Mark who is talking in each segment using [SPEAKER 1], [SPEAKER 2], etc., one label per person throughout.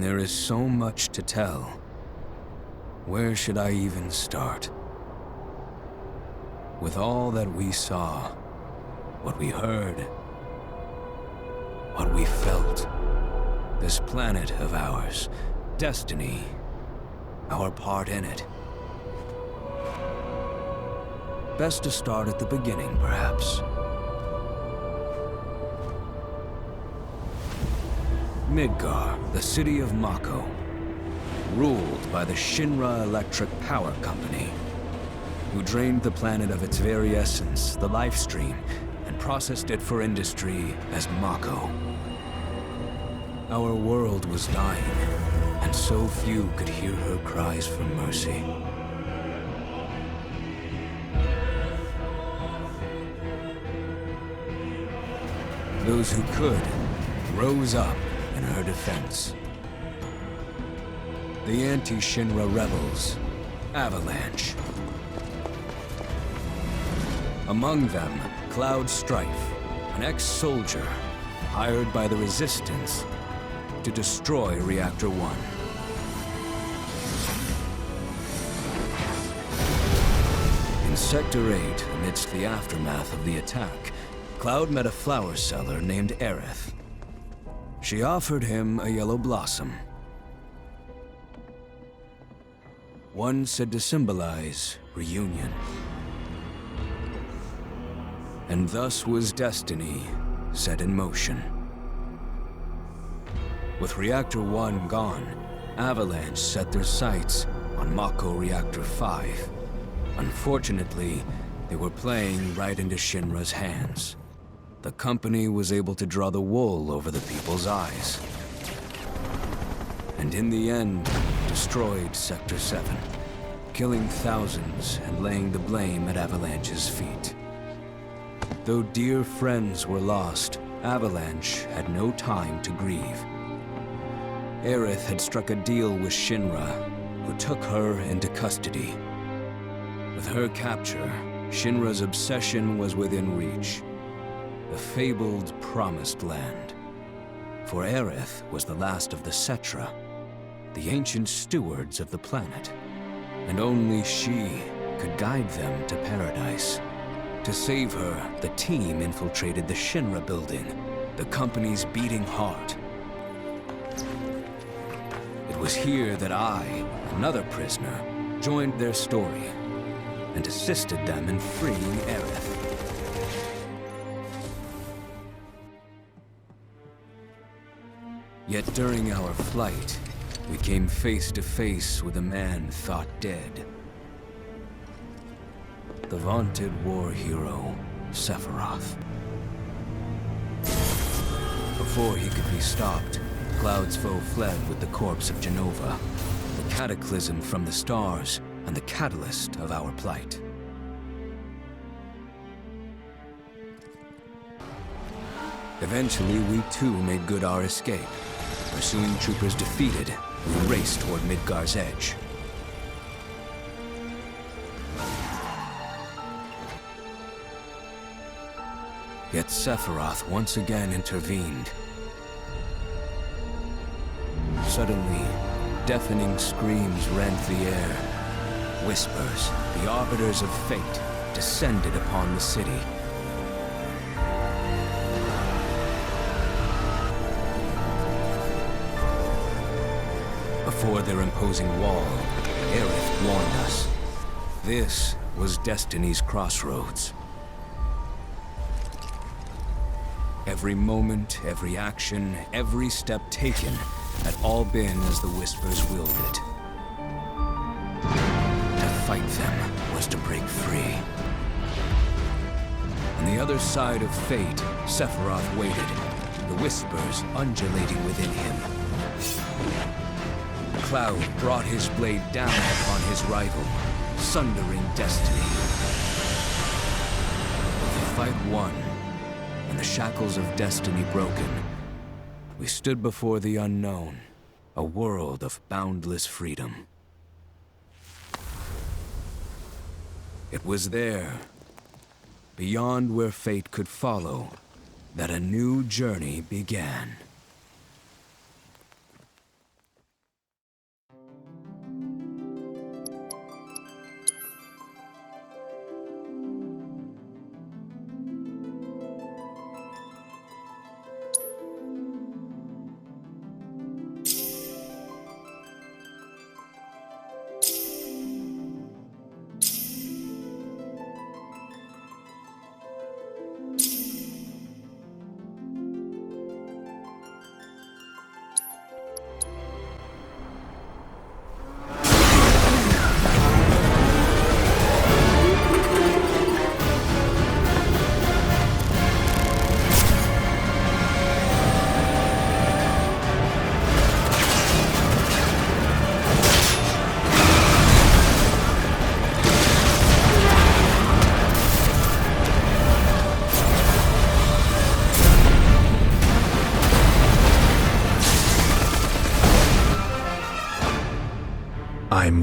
[SPEAKER 1] There is so much to tell. Where should I even start? With all that we saw, what we heard, what we felt, this planet of ours, destiny, our part in it. Best to start at the beginning, perhaps. Midgar, the city of Mako, ruled by the Shinra Electric Power Company, who drained the planet of its very essence, the Lifestream, and processed it for industry as Mako. Our world was dying, and so few could hear her cries for mercy. Those who could rose up in her defense. The anti-Shinra rebels, AVALANCHE. Among them, Cloud Strife, an ex-soldier hired by the Resistance to destroy Reactor 1. In Sector 8, amidst the aftermath of the attack, Cloud met a flower seller named Aerith. She offered him a yellow blossom. One said to symbolize reunion. And thus was destiny set in motion. With Reactor 1 gone, AVALANCHE set their sights on Mako Reactor 5. Unfortunately, they were playing right into Shinra's hands. The company was able to draw the wool over the people's eyes. And in the end, destroyed Sector 7, killing thousands and laying the blame at AVALANCHE's feet. Though dear friends were lost, AVALANCHE had no time to grieve. Aerith had struck a deal with Shinra, who took her into custody. With her capture, Shinra's obsession was within reach. The fabled Promised Land. For Aerith was the last of the Cetra, the ancient stewards of the planet, and only she could guide them to paradise. To save her, the team infiltrated the Shinra building, the company's beating heart. It was here that I, another prisoner, joined their story and assisted them in freeing Aerith. Yet during our flight, we came face to face with a man thought dead. The vaunted war hero, Sephiroth. Before he could be stopped, Cloud's foe fled with the corpse of Jenova, the cataclysm from the stars and the catalyst of our plight. Eventually, we too made good our escape. Pursuing troopers defeated, we raced toward Midgar's edge. Yet Sephiroth once again intervened. Suddenly, deafening screams rent the air. Whispers, the arbiters of fate, descended upon the city. Before their imposing wall, Aerith warned us. This was Destiny's crossroads. Every moment, every action, every step taken had all been as the Whispers willed it. To fight them was to break free. On the other side of fate, Sephiroth waited, the Whispers undulating within him. Cloud brought his blade down upon his rival, sundering destiny. With the fight won, and the shackles of destiny broken, we stood before the unknown, a world of boundless freedom. It was there, beyond where fate could follow, that a new journey began.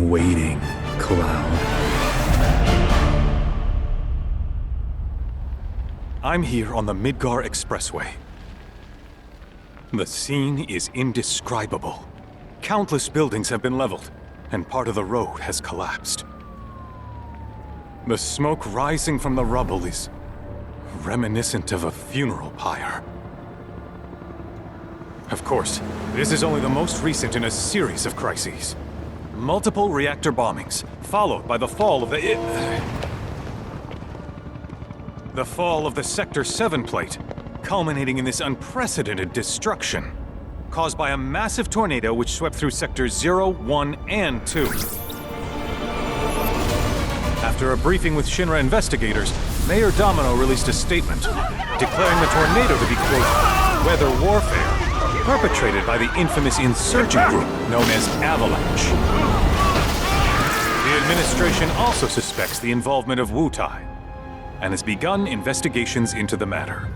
[SPEAKER 2] been waiting, Cloud.
[SPEAKER 3] I'm here on the Midgar Expressway. The scene is indescribable. Countless buildings have been leveled, and part of the road has collapsed. The smoke rising from the rubble is reminiscent of a funeral pyre. Of course, this is only the most recent in a series of crises. Multiple reactor bombings, followed by the fall of the Sector 7 plate, culminating in this unprecedented destruction, caused by a massive tornado which swept through Sectors 0, 1, and 2. After a briefing with Shinra investigators, Mayor Domino released a statement, declaring the tornado to be, quote, weather warfare, perpetrated by the infamous insurgent group known as AVALANCHE. The administration also suspects the involvement of Wutai, and has begun investigations into the matter.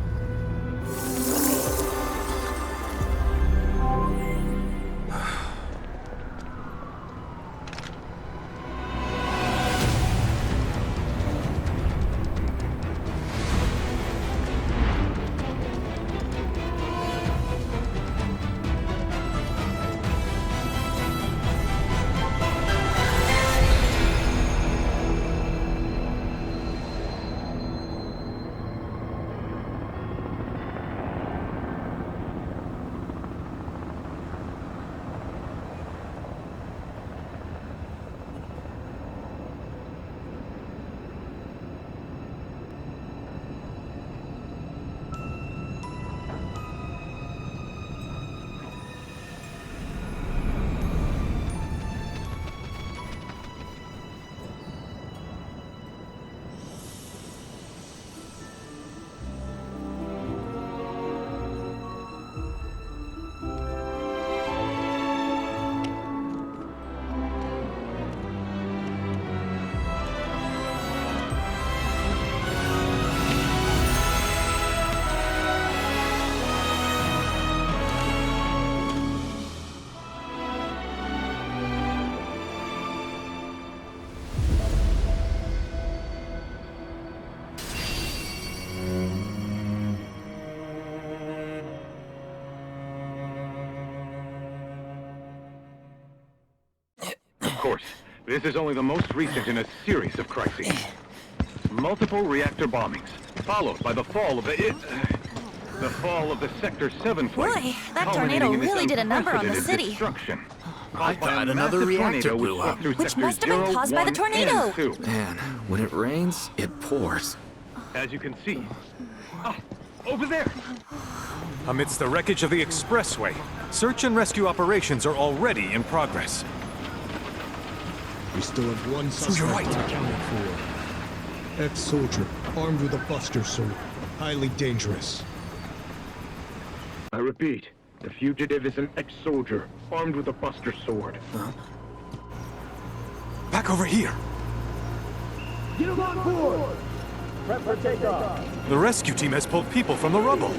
[SPEAKER 3] Of course, this is only the most recent in a series of crises. Multiple reactor bombings, followed by the fall of the Sector 7 plate.
[SPEAKER 4] Boy, that tornado really did a number on the city.
[SPEAKER 2] I thought another reactor blew up.
[SPEAKER 4] Which must have been caused by the tornado.
[SPEAKER 2] Man, when it rains, it pours.
[SPEAKER 3] As you can see. Over there! Amidst the wreckage of the expressway, search and rescue operations are already in progress.
[SPEAKER 5] We still have one suspect accounted for. Ex-soldier, armed with a buster sword. Highly dangerous.
[SPEAKER 6] I repeat, the fugitive is an ex-soldier, armed with a buster sword.
[SPEAKER 2] Huh?
[SPEAKER 3] Back over here!
[SPEAKER 6] Get him on board! Prep for takeoff!
[SPEAKER 3] The rescue team has pulled people from the rubble.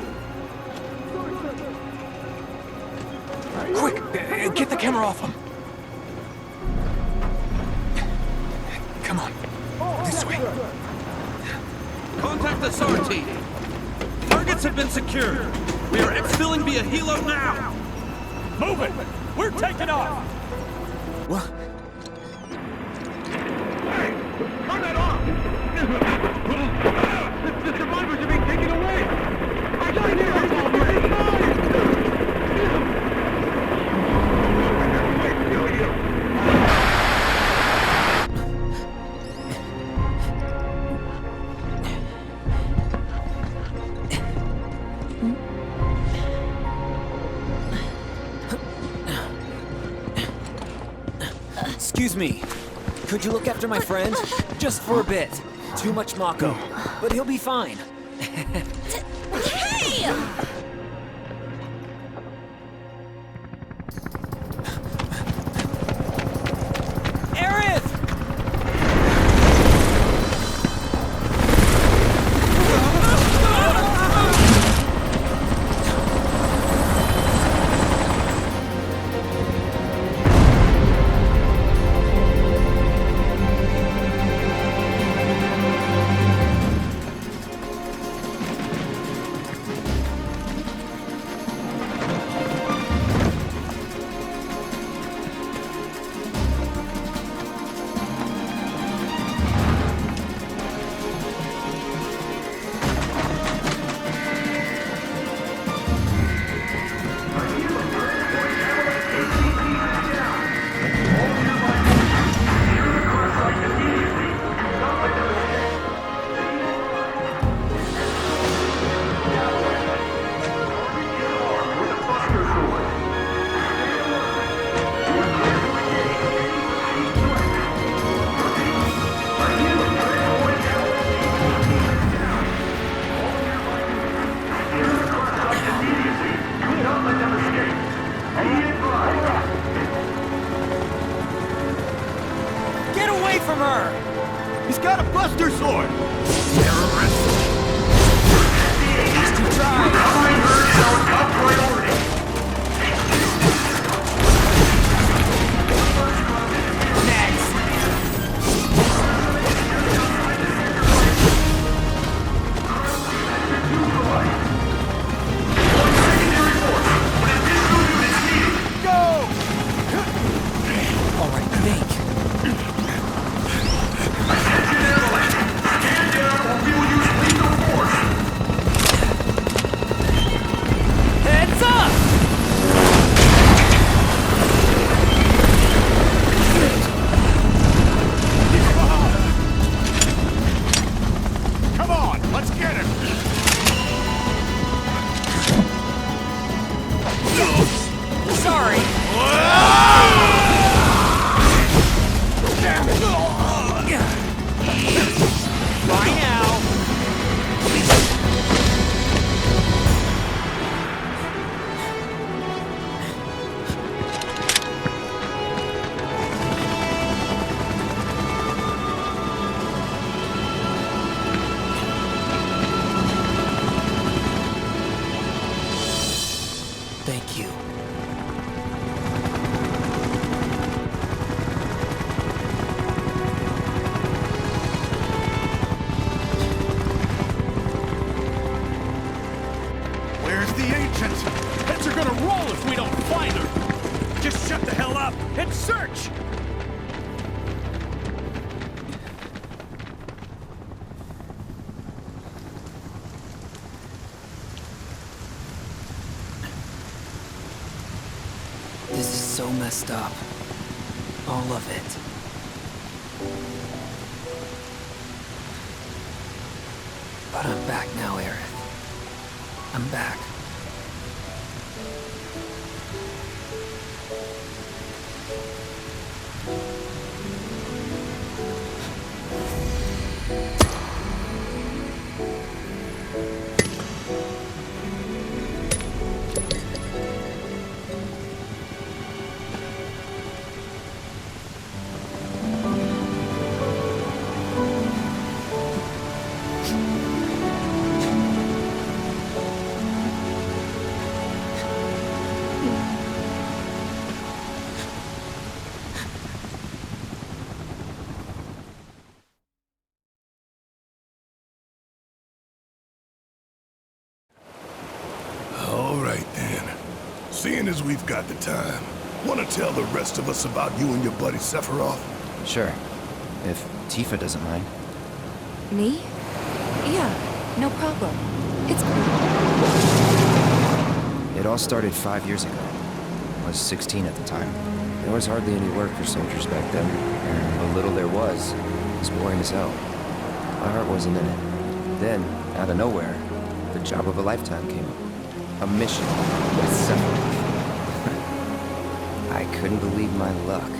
[SPEAKER 3] Quick! Get the camera off them! Come on. This way.
[SPEAKER 7] Contact the SAR team. Targets have been secured. We are exfilling via helo now. Move it. We're taking off.
[SPEAKER 2] What?
[SPEAKER 6] Hey! Turn that off! The survivors are being taken away! I got here!
[SPEAKER 8] Excuse me. Could you look after my friend? Just for a bit. Too much Mako. But he'll be fine.
[SPEAKER 4] Hey!
[SPEAKER 8] from her!
[SPEAKER 7] He's got a buster sword!
[SPEAKER 8] These two try!
[SPEAKER 9] Thank you.
[SPEAKER 7] Where's the ancient? Heads are gonna roll if we don't find her! Just shut the hell up and search!
[SPEAKER 9] This is so messed up. All of it. But I'm back now, Aerith. I'm back.
[SPEAKER 10] Seeing as we've got the time, want to tell the rest of us about you and your buddy Sephiroth?
[SPEAKER 11] Sure. If Tifa doesn't mind.
[SPEAKER 4] Me? Yeah, no problem. It's
[SPEAKER 11] It all started 5 years ago. I was 16 at the time. There was hardly any work for soldiers back then, and the little there was boring as hell. My heart wasn't in it. Then, out of nowhere, the job of a lifetime came up. A mission with Sephiroth. I couldn't believe my luck.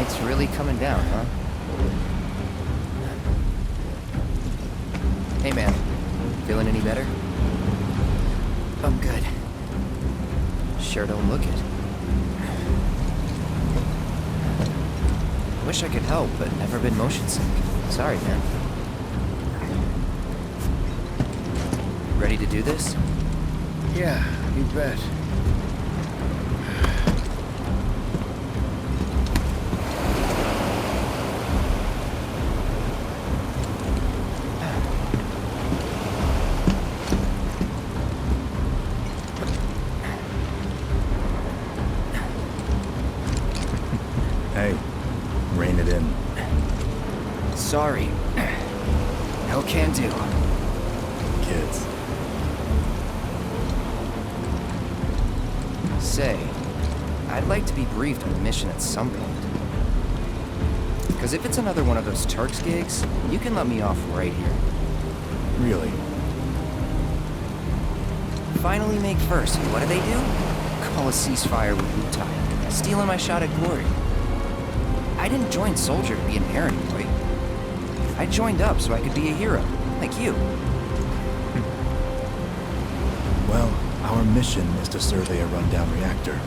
[SPEAKER 11] It's really coming down, huh? Hey man, feeling any better?
[SPEAKER 9] I'm good.
[SPEAKER 11] Sure don't look it. I wish I could help, but never been motion sick. Sorry, man. Ready to do this?
[SPEAKER 10] Yeah, you bet.
[SPEAKER 2] Hey, rein it in.
[SPEAKER 11] Sorry. No can do.
[SPEAKER 2] Kids.
[SPEAKER 11] Say, I'd like to be briefed on the mission at some point. Because if it's another one of those Turks gigs, you can let me off right here.
[SPEAKER 2] Really?
[SPEAKER 11] Finally make first, and what do? Call a ceasefire with Wutai, stealing my shot at glory. I didn't join Soldier to be an errand boy. I joined up so I could be a hero, like you.
[SPEAKER 2] Well, our mission is to survey a rundown reactor.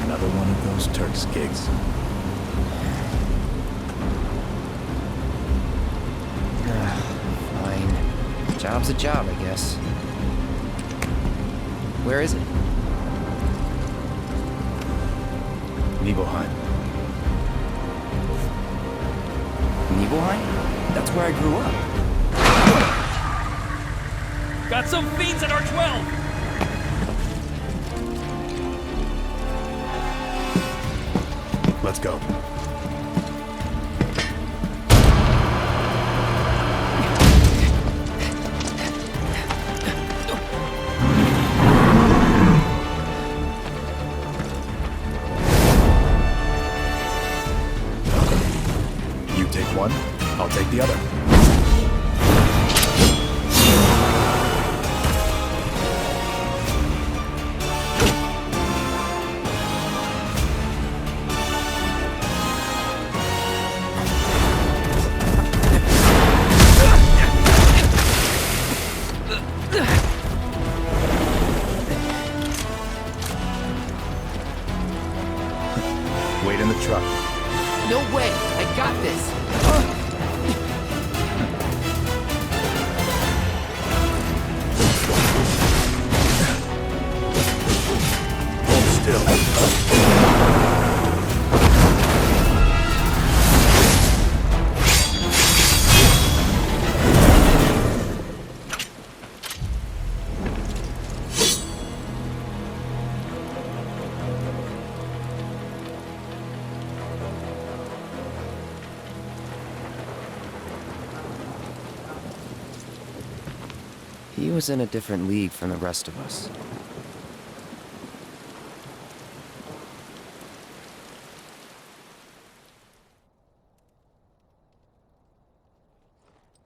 [SPEAKER 2] Another one of those Turks gigs.
[SPEAKER 11] Fine. Job's a job, I guess. Where is it?
[SPEAKER 2] Nibelheim.
[SPEAKER 11] Nibelheim? That's where I grew up.
[SPEAKER 7] Got some fiends at R12!
[SPEAKER 2] Let's go. You take one, I'll take the other. Wait in the truck.
[SPEAKER 9] No way! I got this!
[SPEAKER 10] Hold still.
[SPEAKER 11] He was in a different league from the rest of us.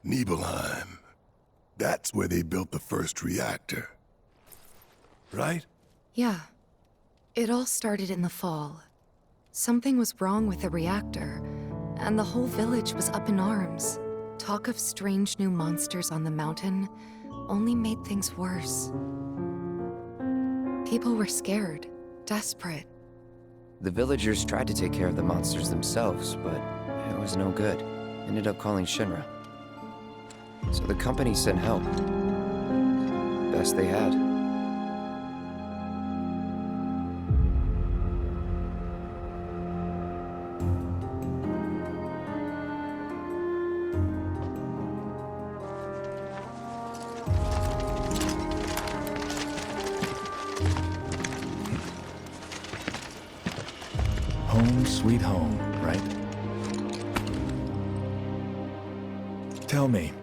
[SPEAKER 10] Nibelheim. That's where they built the first reactor. Right?
[SPEAKER 4] Yeah. It all started in the fall. Something was wrong with the reactor, and the whole village was up in arms. Talk of strange new monsters on the mountain only made things worse. People were scared, desperate.
[SPEAKER 11] The villagers tried to take care of the monsters themselves, but it was no good. Ended up calling Shinra. So the company sent help. Best they had.
[SPEAKER 2] Home sweet home, right? Tell me,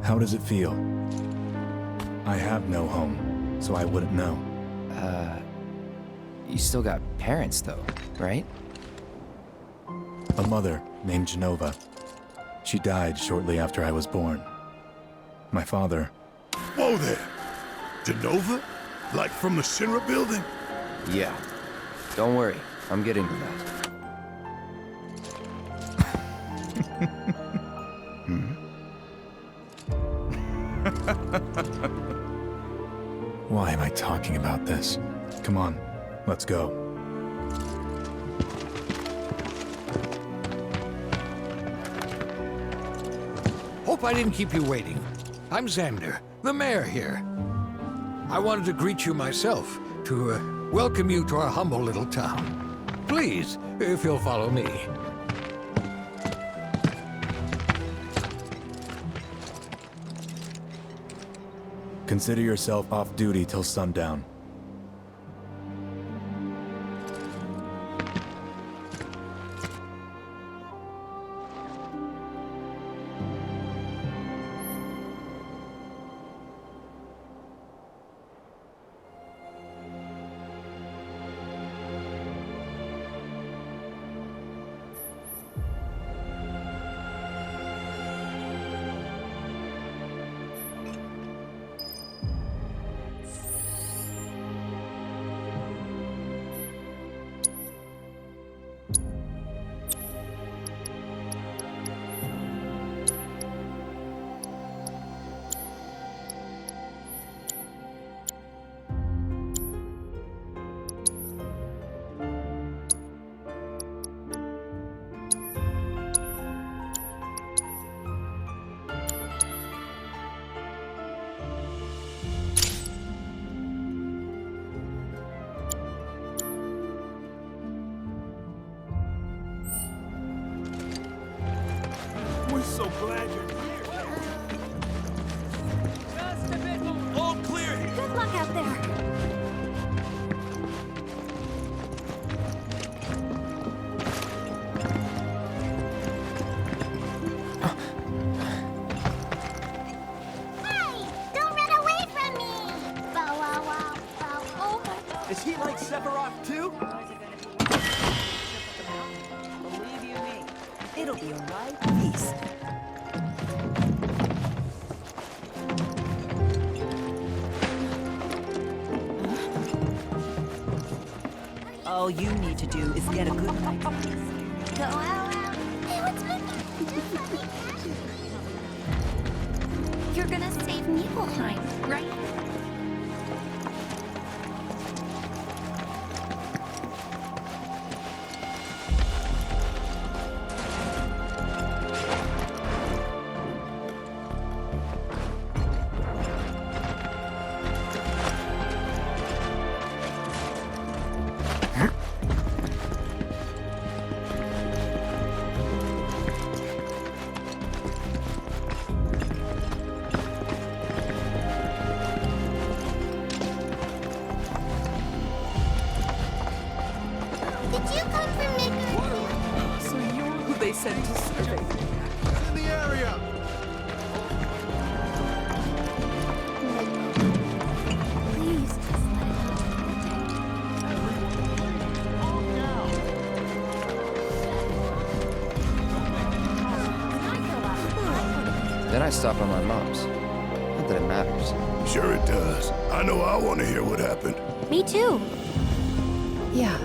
[SPEAKER 2] how does it feel? I have no home, so I wouldn't know.
[SPEAKER 11] You still got parents though, right?
[SPEAKER 2] A mother named Genova. She died shortly after I was born. My father...
[SPEAKER 10] Whoa there! Genova? Like from the Shinra building?
[SPEAKER 11] Yeah. Don't worry, I'm getting to that.
[SPEAKER 2] Why am I talking about this? Come on, let's go.
[SPEAKER 12] Hope I didn't keep you waiting. I'm Xander, the mayor here. I wanted to greet you myself, to welcome you to our humble little town. Please, if you'll follow me.
[SPEAKER 2] Consider yourself off duty till sundown.
[SPEAKER 10] glad you're here.
[SPEAKER 7] Just a bit more. All clear.
[SPEAKER 13] Good luck out there.
[SPEAKER 7] Is he like Sephiroth too?
[SPEAKER 14] Believe you me, it'll be a right feast. All you need to do is get a good night's rest.
[SPEAKER 13] Go out. Hey, what's my... You're gonna save Nibelheim, right?
[SPEAKER 14] They sent to survey.
[SPEAKER 10] In the area!
[SPEAKER 13] Please, just
[SPEAKER 11] Then I stop on my mom's. Not that it matters.
[SPEAKER 10] Sure it does. I know I want to hear what happened.
[SPEAKER 13] Me too.
[SPEAKER 4] Yeah.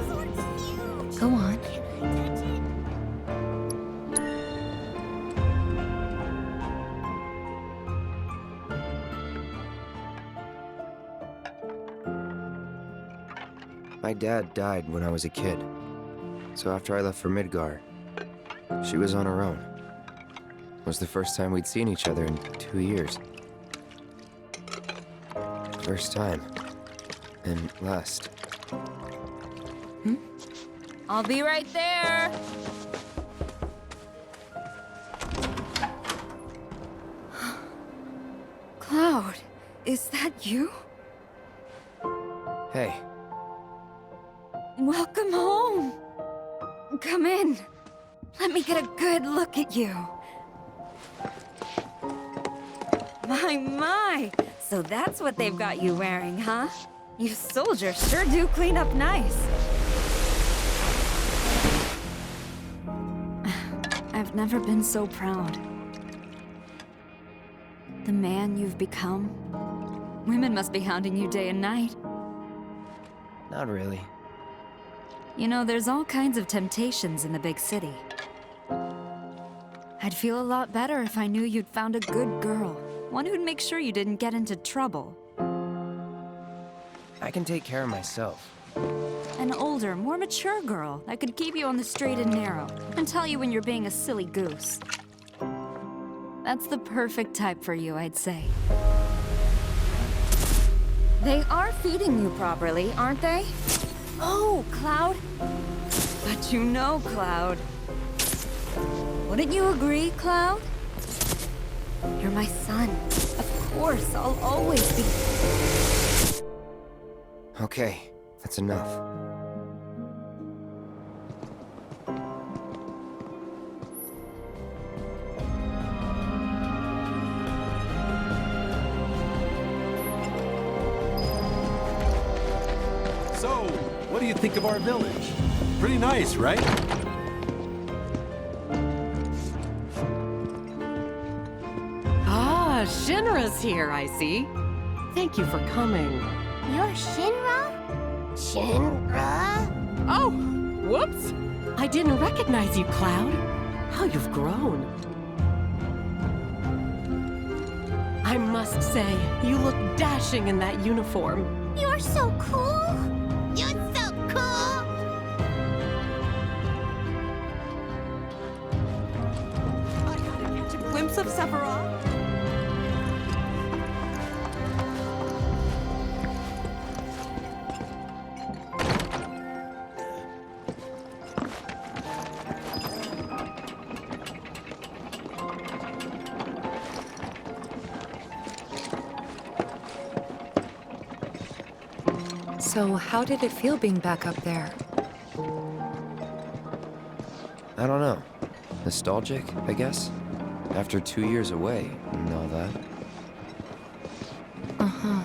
[SPEAKER 4] Go on.
[SPEAKER 11] My dad died when I was a kid. So after I left for Midgar, she was on her own. It was the first time we'd seen each other in 2 years. First time. And last.
[SPEAKER 15] I'll be right there.
[SPEAKER 4] Cloud, is that you?
[SPEAKER 11] Hey.
[SPEAKER 4] Welcome home. Come in. Let me get a good look at you. My. So that's what they've got you wearing, huh? You soldiers sure do clean up nice. I've never been so proud. The man you've become. Women must be hounding you day and night.
[SPEAKER 11] Not really.
[SPEAKER 4] You know, there's all kinds of temptations in the big city. I'd feel a lot better if I knew you'd found a good girl. One who'd make sure you didn't get into trouble.
[SPEAKER 11] I can take care of myself.
[SPEAKER 4] An older, more mature girl that could keep you on the straight and narrow and tell you when you're being a silly goose. That's the perfect type for you, I'd say. They are feeding you properly, aren't they? Oh, Cloud. But you know, Cloud. Wouldn't you agree, Cloud? You're my son. Of course, I'll always be...
[SPEAKER 11] Okay, that's enough.
[SPEAKER 7] So, what do you think of our village? Pretty nice, right?
[SPEAKER 16] Ah, Shinra's here, I see. Thank you for coming.
[SPEAKER 13] You're Shinra? Shinra?
[SPEAKER 16] Oh, whoops! I didn't recognize you, Cloud. How you've grown. I must say, you look dashing in that uniform.
[SPEAKER 13] You're so cool. You're so cool.
[SPEAKER 16] I gotta catch a glimpse of Sephiroth.
[SPEAKER 4] So how did it feel being back up there?
[SPEAKER 11] I don't know. Nostalgic, I guess? After 2 years away and all that.
[SPEAKER 4] Uh-huh.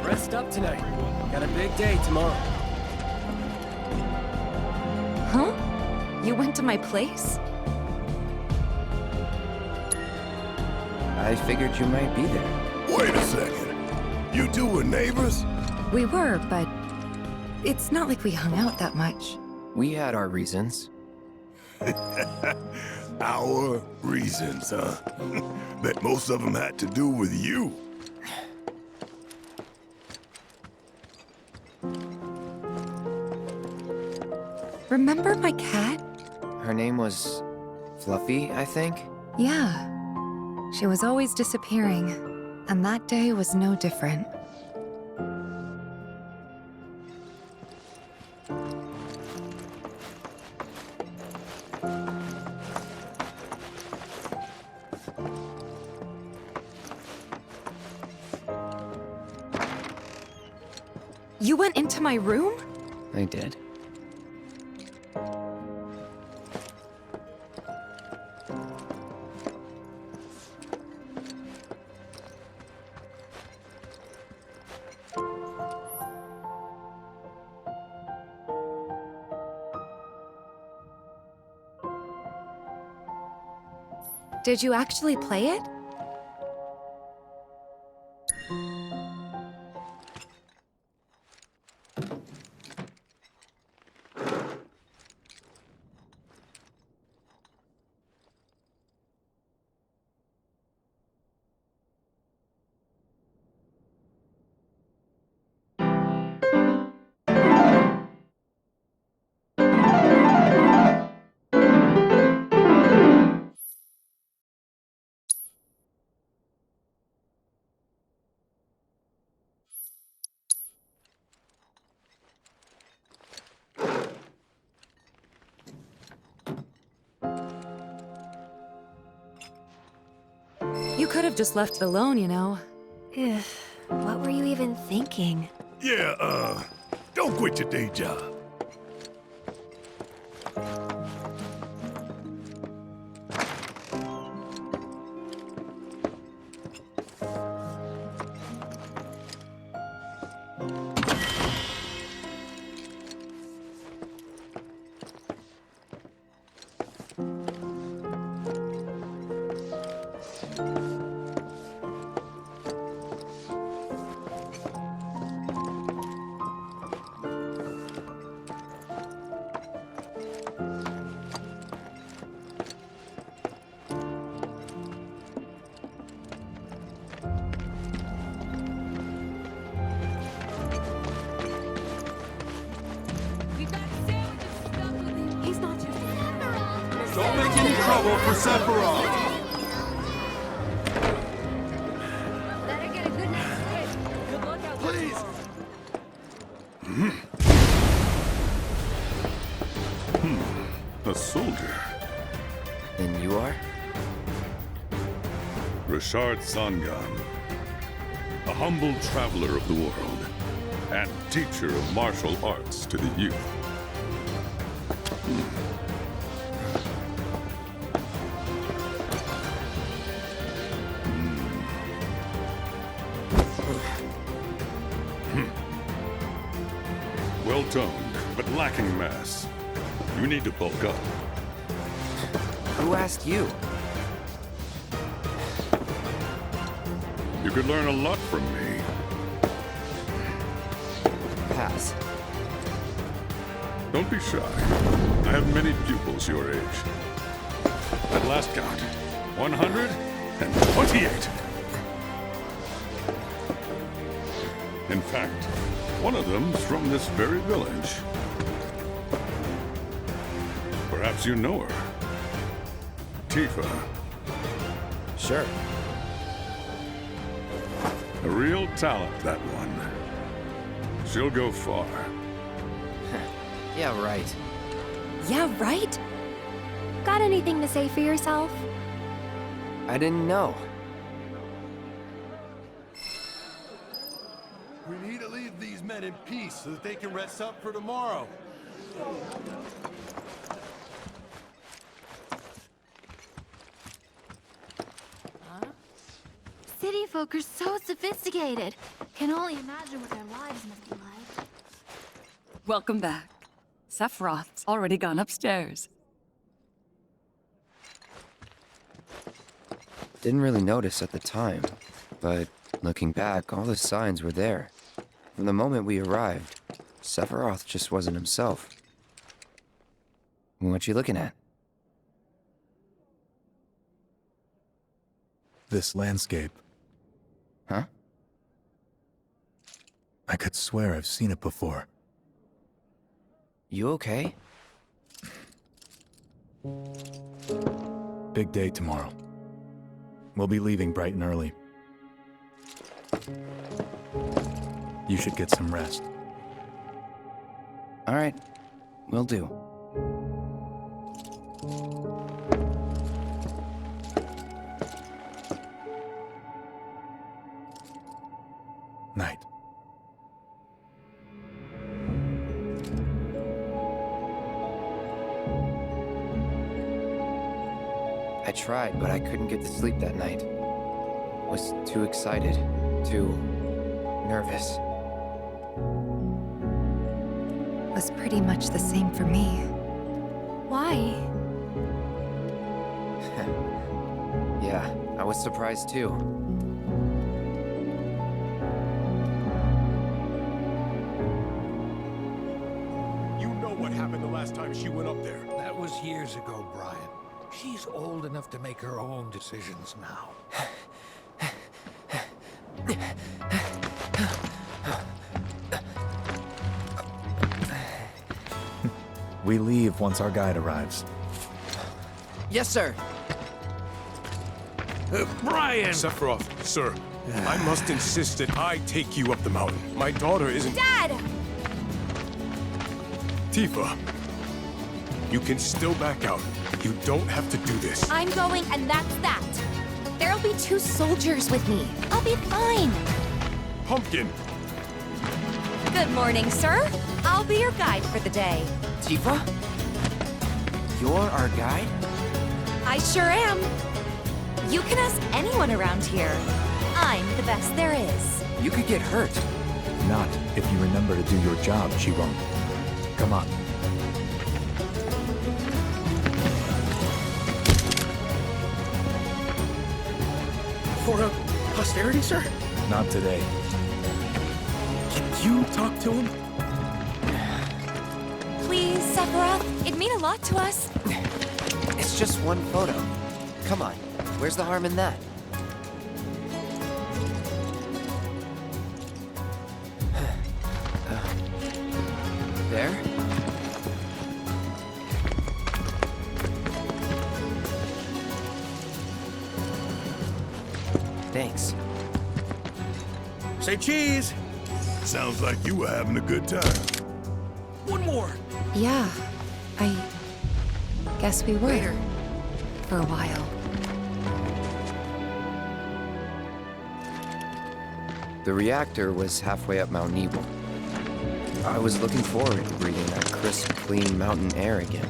[SPEAKER 9] Rest up tonight. Got a big day tomorrow.
[SPEAKER 4] Huh? You went to my place?
[SPEAKER 11] I figured you might be there.
[SPEAKER 10] Wait a second. You two were neighbors?
[SPEAKER 4] We were, but it's not like we hung out that much.
[SPEAKER 11] We had our reasons.
[SPEAKER 10] Our reasons, huh? Bet most of them had to do with you.
[SPEAKER 4] Remember my cat?
[SPEAKER 11] Her name was Fluffy, I think?
[SPEAKER 4] Yeah. She was always disappearing, and that day was no different. You went into my room?
[SPEAKER 11] I did.
[SPEAKER 4] Did you actually play it? You could have just left it alone, you know.
[SPEAKER 13] What were you even thinking?
[SPEAKER 10] Yeah, don't quit your day job.
[SPEAKER 7] Don't make any trouble for Sephiroth!
[SPEAKER 13] Better get a good night's sleep. Good luck out there.
[SPEAKER 7] Please!
[SPEAKER 10] A soldier.
[SPEAKER 11] And you are?
[SPEAKER 10] Richard Sangan. A humble traveler of the world. And teacher of martial arts to the youth. Well-toned, but lacking mass. You need to bulk up.
[SPEAKER 11] Who asked you?
[SPEAKER 10] You could learn a lot from me.
[SPEAKER 11] Pass.
[SPEAKER 10] Don't be shy. I have many pupils your age. At last count, 128. In fact, one of them's from this very village. Perhaps you know her. Tifa.
[SPEAKER 11] Sure.
[SPEAKER 10] A real talent, that one. She'll go far.
[SPEAKER 11] Yeah, right.
[SPEAKER 13] Yeah, right? Got anything to say for yourself?
[SPEAKER 11] I didn't know.
[SPEAKER 17] We need to leave these men in peace so that they can rest up for tomorrow.
[SPEAKER 13] City folk are so sophisticated. Can only imagine what their lives must be like.
[SPEAKER 14] Welcome back. Sephiroth's already gone upstairs.
[SPEAKER 11] Didn't really notice at the time, but looking back, all the signs were there. From the moment we arrived, Sephiroth just wasn't himself. What you looking at?
[SPEAKER 2] This landscape.
[SPEAKER 11] Huh?
[SPEAKER 2] I could swear I've seen it before.
[SPEAKER 11] You okay?
[SPEAKER 2] Big day tomorrow. We'll be leaving bright and early. You should get some rest.
[SPEAKER 11] All right, will do.
[SPEAKER 2] Night.
[SPEAKER 11] I tried, but I couldn't get to sleep that night. Was too excited, too nervous.
[SPEAKER 4] Was pretty much the same for me.
[SPEAKER 13] Why?
[SPEAKER 11] Yeah, I was surprised too.
[SPEAKER 17] You know what happened the last time she went up there.
[SPEAKER 12] That was years ago, Brian. She's old enough to make her own decisions now.
[SPEAKER 2] We leave once our guide arrives.
[SPEAKER 11] Yes, sir.
[SPEAKER 12] Brian!
[SPEAKER 5] Sephiroth, sir, I must insist that I take you up the mountain. My daughter isn't...
[SPEAKER 13] Dad!
[SPEAKER 5] Tifa, you can still back out. You don't have to do this.
[SPEAKER 13] I'm going, and that's that. There'll be 2 soldiers with me. I'll be fine.
[SPEAKER 5] Pumpkin!
[SPEAKER 13] Good morning, sir. I'll be your guide for the day.
[SPEAKER 11] Tifa? You're our guide?
[SPEAKER 13] I sure am. You can ask anyone around here. I'm the best there is.
[SPEAKER 11] You could get hurt.
[SPEAKER 2] Not if you remember to do your job, she won't. Come on.
[SPEAKER 7] For posterity, sir?
[SPEAKER 2] Not today.
[SPEAKER 7] Can you talk to him?
[SPEAKER 13] Please, Sephiroth. It'd mean a lot to us.
[SPEAKER 11] It's just one photo. Come on, where's the harm in that? There? Thanks.
[SPEAKER 7] Say cheese!
[SPEAKER 17] Sounds like you were having a good time.
[SPEAKER 7] One more!
[SPEAKER 4] Yeah, I guess we were. For a while.
[SPEAKER 11] The reactor was halfway up Mount Nebel. I was looking forward to breathing that crisp, clean mountain air again.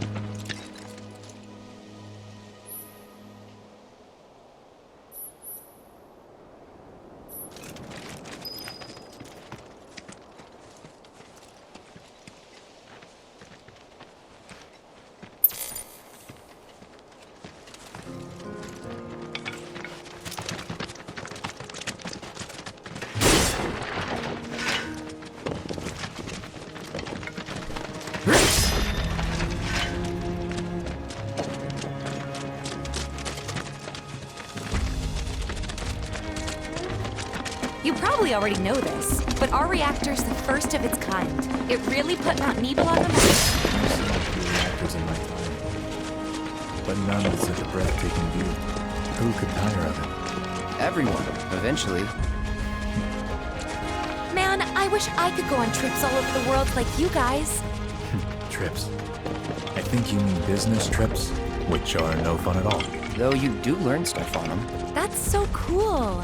[SPEAKER 13] You probably already know this, but our reactor's the first of its kind. It really put Mount Nebel on the map.
[SPEAKER 2] I've seen a few reactors in my time, but none with such a breathtaking view. Who could tire of it?
[SPEAKER 11] Everyone, eventually.
[SPEAKER 13] Man, I wish I could go on trips all over the world like you guys.
[SPEAKER 2] Trips. I think you mean business trips, which are no fun at all.
[SPEAKER 11] Though you do learn stuff on them.
[SPEAKER 13] That's so cool.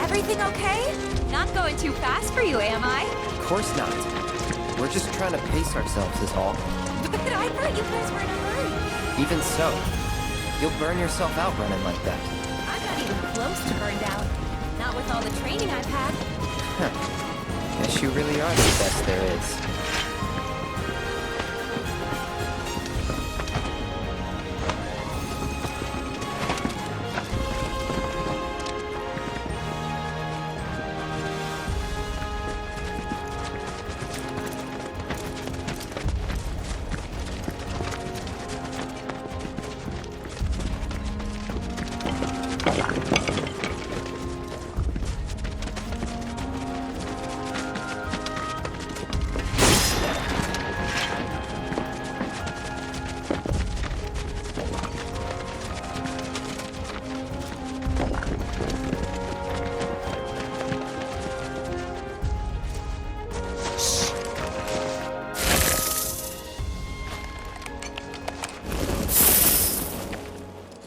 [SPEAKER 13] Everything okay? Not going too fast for you, am I?
[SPEAKER 11] Of course not. We're just trying to pace ourselves is all.
[SPEAKER 13] But I thought you guys were in a hurry.
[SPEAKER 11] Even so, you'll burn yourself out running like that.
[SPEAKER 13] I'm not even close to burned out. Not with all the training I've had.
[SPEAKER 11] Guess you really are the best there is.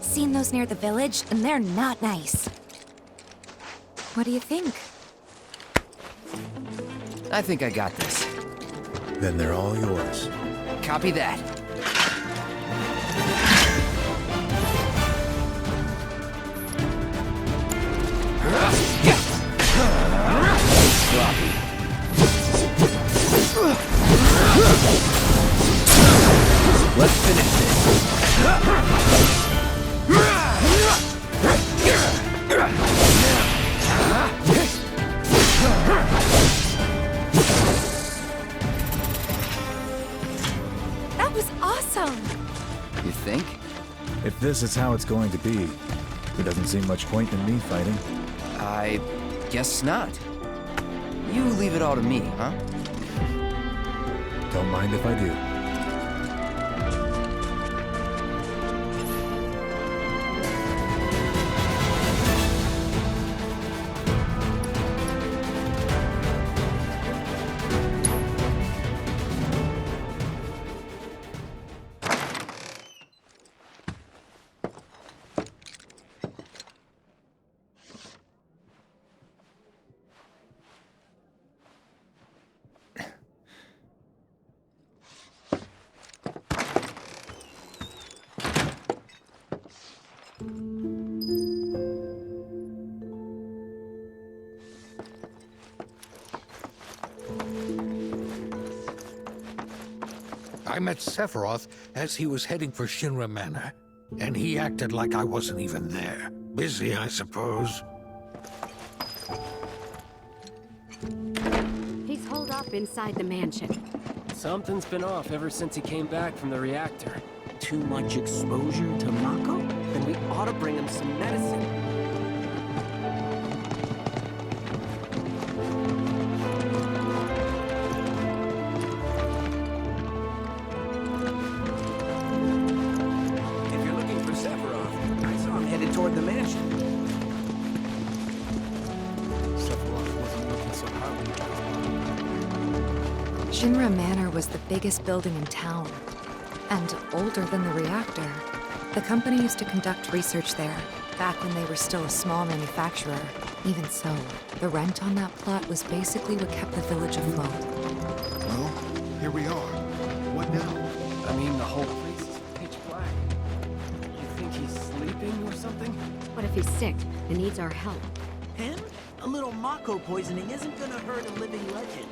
[SPEAKER 13] Seen those near the village, and they're not nice. What do you think?
[SPEAKER 11] I think I got this.
[SPEAKER 2] Then they're all yours.
[SPEAKER 11] Copy that. Sloppy. Let's finish this.
[SPEAKER 13] That was awesome!
[SPEAKER 11] You think?
[SPEAKER 2] If this is how it's going to be, there doesn't seem much point in me fighting.
[SPEAKER 11] I guess not. You leave it all to me, huh?
[SPEAKER 2] Don't mind if I do.
[SPEAKER 12] I met Sephiroth as he was heading for Shinra Manor, and he acted like I wasn't even there. Busy, I suppose.
[SPEAKER 16] He's holed up inside the mansion.
[SPEAKER 8] Something's been off ever since he came back from the reactor. Too much exposure to Mako? Then we ought to bring him some medicine. If you're looking for Sephiroth, I saw him headed toward the mansion. Sephiroth wasn't looking so hot.
[SPEAKER 4] Shinra Manor was the biggest building in town, and older than the reactor. The company used to conduct research there, back when they were still a small manufacturer. Even so, the rent on that plot was basically what kept the village afloat.
[SPEAKER 17] Well, here we are. What now?
[SPEAKER 8] I mean, the whole place is pitch black. You think he's sleeping or something?
[SPEAKER 16] What if he's sick and needs our help?
[SPEAKER 14] And a little Mako poisoning isn't gonna hurt a living legend.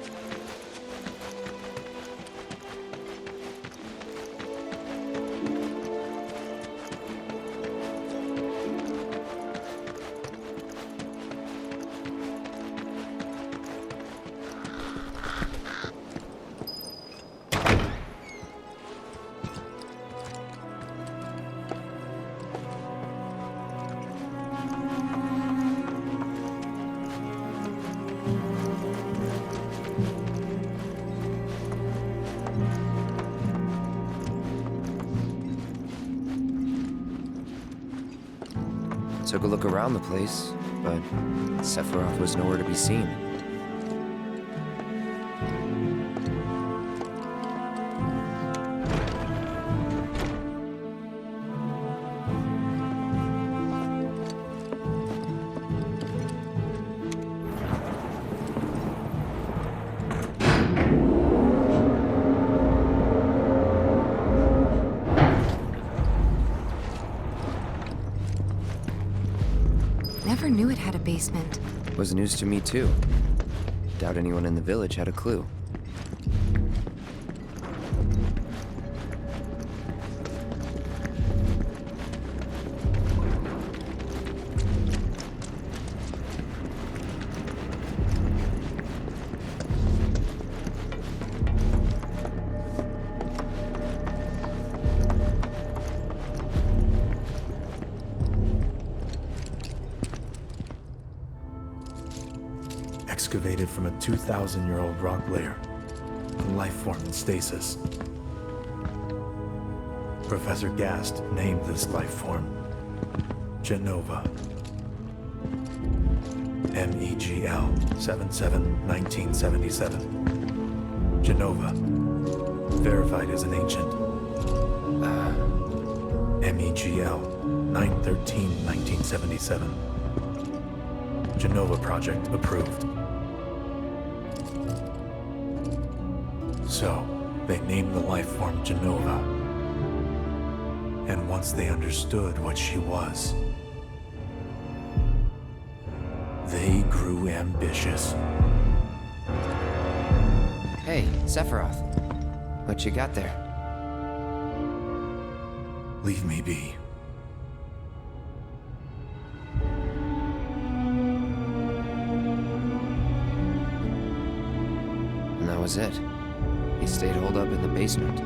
[SPEAKER 11] Took a look around the place, but Sephiroth was nowhere to be seen.
[SPEAKER 4] Never knew it had a basement.
[SPEAKER 11] Was news to me too. Doubt anyone in the village had a clue.
[SPEAKER 2] Excavated from a 2,000-year-old rock layer, the life form in stasis. Professor Gast named this life form Genova. MEGL 77-1977. Genova. Verified as an ancient. MEGL 9/13/1977. Genova project approved. So, they named the life form Genova. And once they understood what she was, they grew ambitious.
[SPEAKER 11] Hey, Sephiroth. What you got there?
[SPEAKER 2] Leave me be.
[SPEAKER 11] And that was it. He stayed holed up in the basement.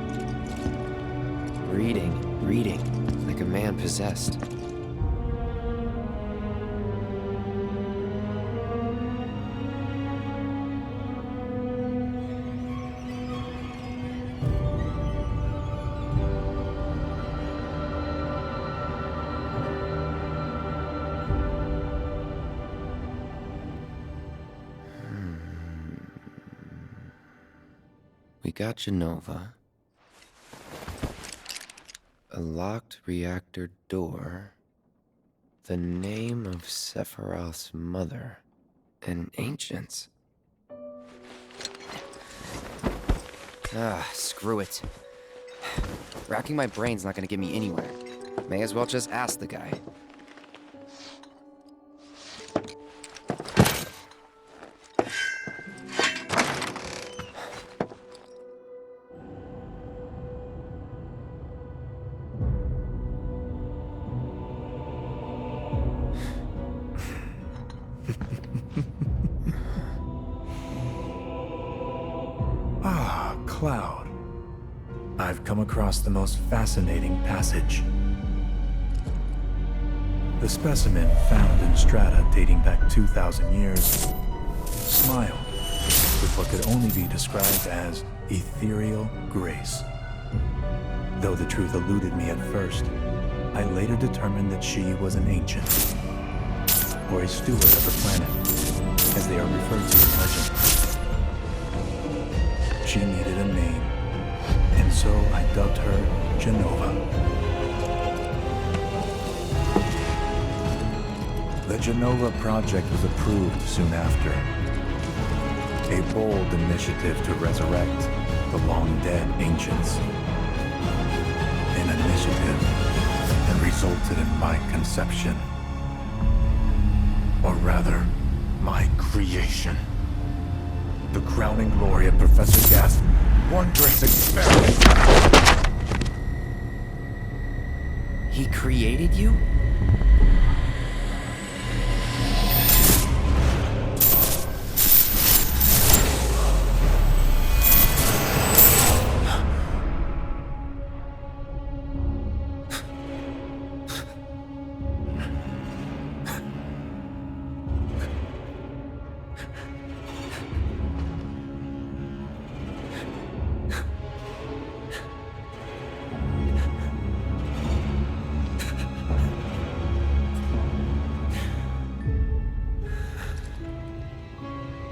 [SPEAKER 11] Reading, like a man possessed. We got Genova. A locked reactor door. The name of Sephiroth's mother. And ancients. Screw it. Racking my brain's not gonna get me anywhere. May as well just ask the guy.
[SPEAKER 2] Cloud. I've come across the most fascinating passage. The specimen found in strata dating back 2,000 years smiled with what could only be described as ethereal grace. Though the truth eluded me at first, I later determined that she was an ancient, or a steward of the planet, as they are referred to in legend. She needed a name, and so I dubbed her Genova. The Genova project was approved soon after. A bold initiative to resurrect the long-dead ancients. An initiative that resulted in my conception. Or rather, my creation. The crowning glory of Professor Gas' wondrous experiment.
[SPEAKER 11] He created you?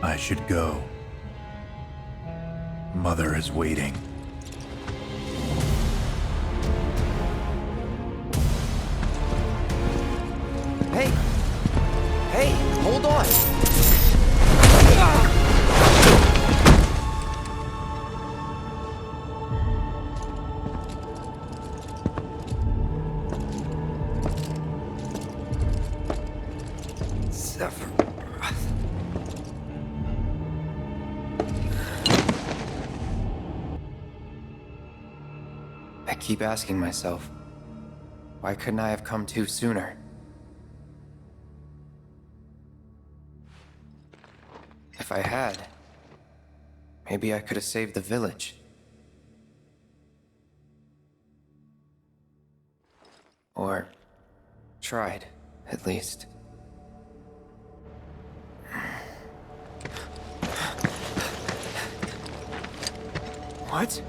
[SPEAKER 2] I should go. Mother is waiting.
[SPEAKER 11] Hey! Hey, hold on! Sephiroth. I keep asking myself, why couldn't I have come to sooner? If I had, maybe I could have saved the village. Or tried, at least. What?